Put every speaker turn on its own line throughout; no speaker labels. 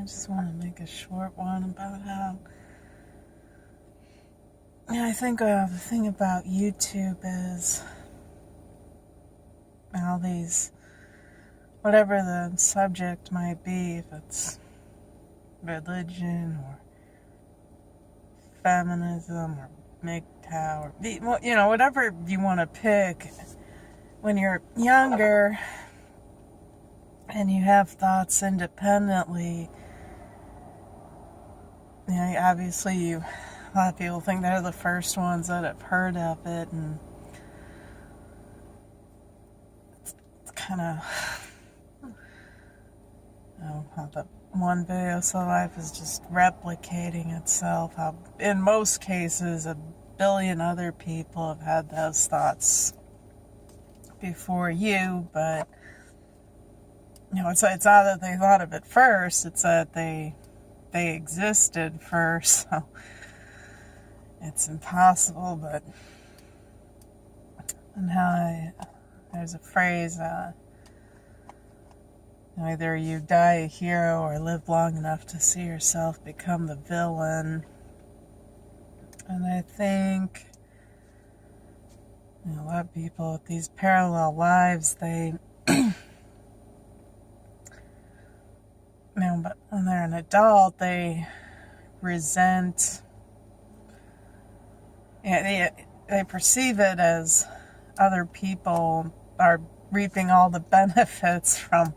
just want to make a short one about how, I think the thing about YouTube is how these, whatever the subject might be, if it's religion or feminism or MGTOW or, whatever you want to pick, when you're younger and you have thoughts independently, obviously a lot of people think they're the first ones that have heard of it, and it's kind of, how the one video so life is just replicating itself, how in most cases 1 billion other people have had those thoughts before you, but it's not that they thought of it first, it's that they existed first, so it's impossible. But and how there's a phrase, either you die a hero or live long enough to see yourself become the villain. And I think a lot of people with these parallel lives, they but when they're an adult, they resent, they perceive it as other people are reaping all the benefits from,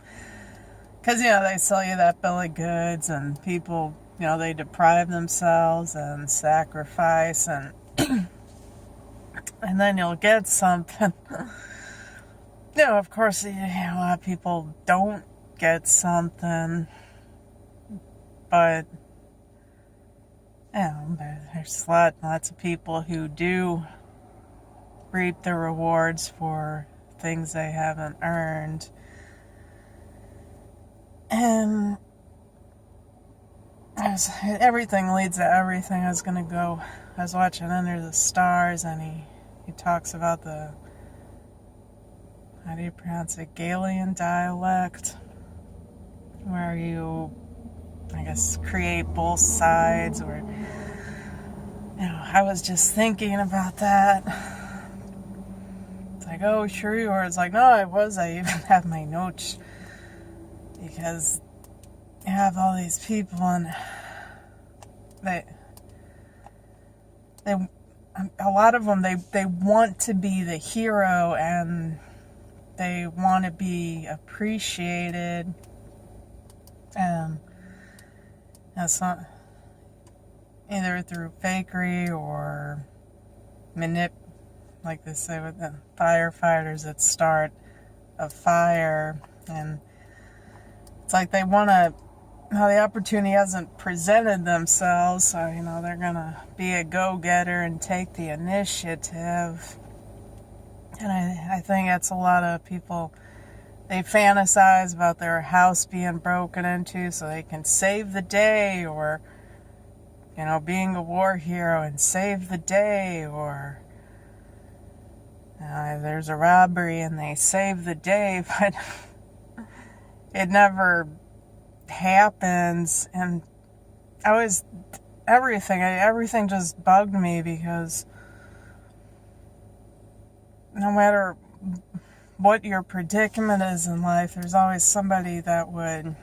because, they sell you that bill of goods, and people, they deprive themselves and sacrifice, and and then you'll get something. Of course, a lot of people don't get something, but there's lots of people who do reap the rewards for things they haven't earned. And everything leads to everything. I was watching Under the Stars, and he talks about the, how do you pronounce it, Galilean dialect, where you, create both sides, or, I was just thinking about that. It's like, oh, sure you were. It's like, no, I even have my notes, because you have all these people, and a lot of them, they want to be the hero, and they want to be appreciated, and that's not either through fakery or like they say with the firefighters that start a fire, and it's like they want to, the opportunity hasn't presented themselves, so, they're going to be a go-getter and take the initiative. And I think that's a lot of people, they fantasize about their house being broken into so they can save the day, or, being a war hero and save the day, or there's a robbery and they save the day, but it never happens. And everything just bugged me, because no matter what your predicament is in life, there's always somebody that would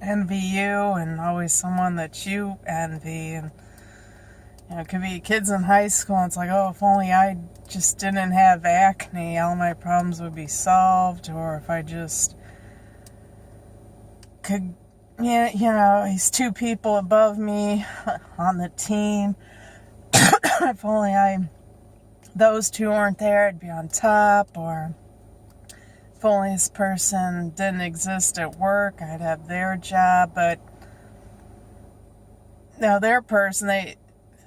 envy you, and always someone that you envy. And it could be kids in high school, and it's like, oh, if only I just didn't have acne, all my problems would be solved. Or if I just could, these 2 people above me on the team, if only those 2 weren't there, I'd be on top. Or if only this person didn't exist at work, I'd have their job. But now their person,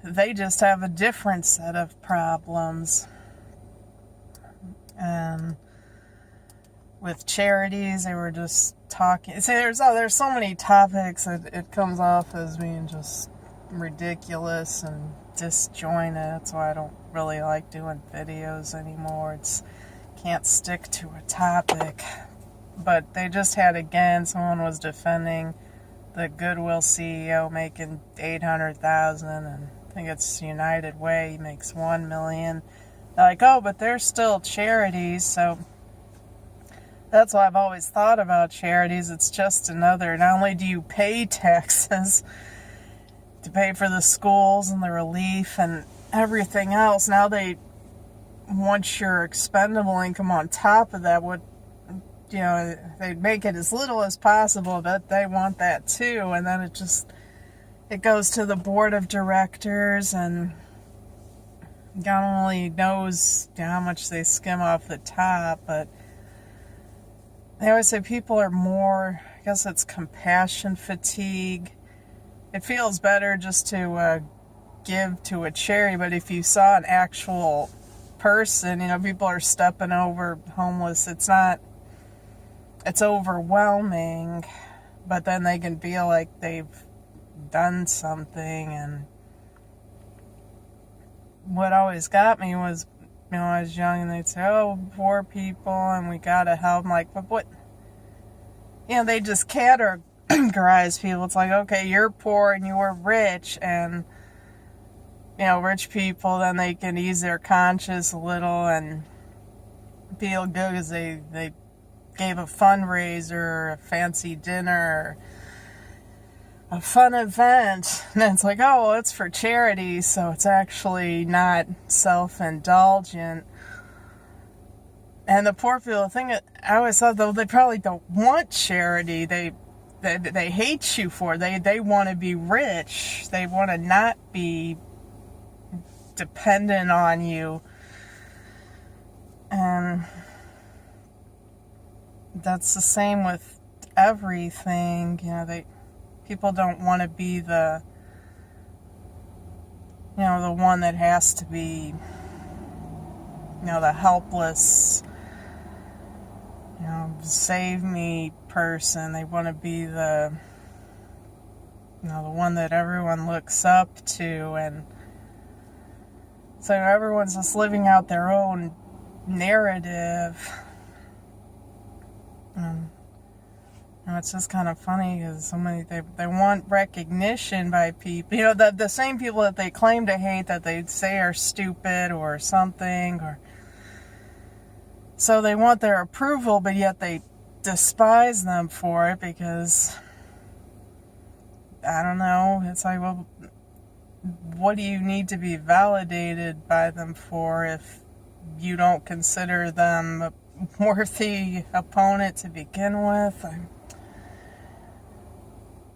they just have a different set of problems. And with charities, they were just talking. See, there's so many topics that it comes off as being just ridiculous and disjointed. That's why I don't really like doing videos anymore. Can't stick to a topic. But they just had, again, someone was defending the Goodwill CEO making $800,000, and I think it's United Way, he makes $1 million. They're like, oh, but they're still charities, so that's why I've always thought about charities. It's just another, not only do you pay taxes to pay for the schools and the relief and everything else, now they want your expendable income on top of that. What, they make it as little as possible, but they want that too. And then it goes to the board of directors, and God only knows how much they skim off the top. But they always say people are more, I guess it's compassion fatigue. It feels better just to give to a charity, but if you saw an actual person, people are stepping over homeless, it's overwhelming, but then they can feel like they've done something. And what always got me was, I was young and they'd say, oh, poor people, and we gotta help. I'm like, but what? They just categorize people. It's like, okay, you're poor and you're rich, and rich people, then they can ease their conscience a little and feel good because they gave a fundraiser, a fancy dinner, a fun event. And then it's like, oh, well, it's for charity, so it's actually not self-indulgent. And the poor people, the thing I always thought, though, they probably don't want charity. They hate you for it. They want to be rich. They want to not be dependent on you. And that's the same with everything. People don't want to be the one that has to be the helpless save me person. They want to be the the one that everyone looks up to. And so everyone's just living out their own narrative. It's just kind of funny because so many, they want recognition by people. The same people that they claim to hate, that they say are stupid or something, or so they want their approval, but yet they despise them for it because, I don't know, it's like, well, what do you need to be validated by them for if you don't consider them a worthy opponent to begin with?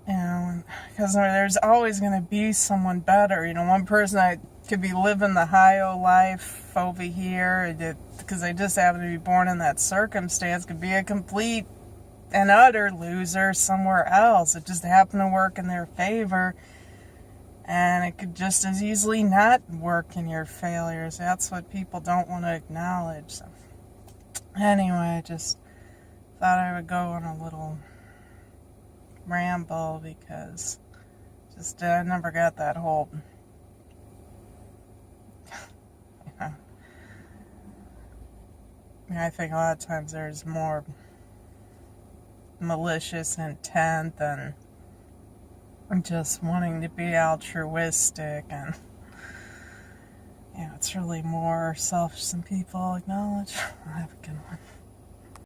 Because there's always going to be someone better. One person that could be living the high-o life over here, because they just happen to be born in that circumstance, could be a complete and utter loser somewhere else. It just happened to work in their favor, and it could just as easily not work in your failures. That's what people don't want to acknowledge. So, anyway, I just thought I would go on a little ramble because I never got that whole I think a lot of times there's more malicious intent than just wanting to be altruistic, and it's really more selfish than people acknowledge. Have a good one.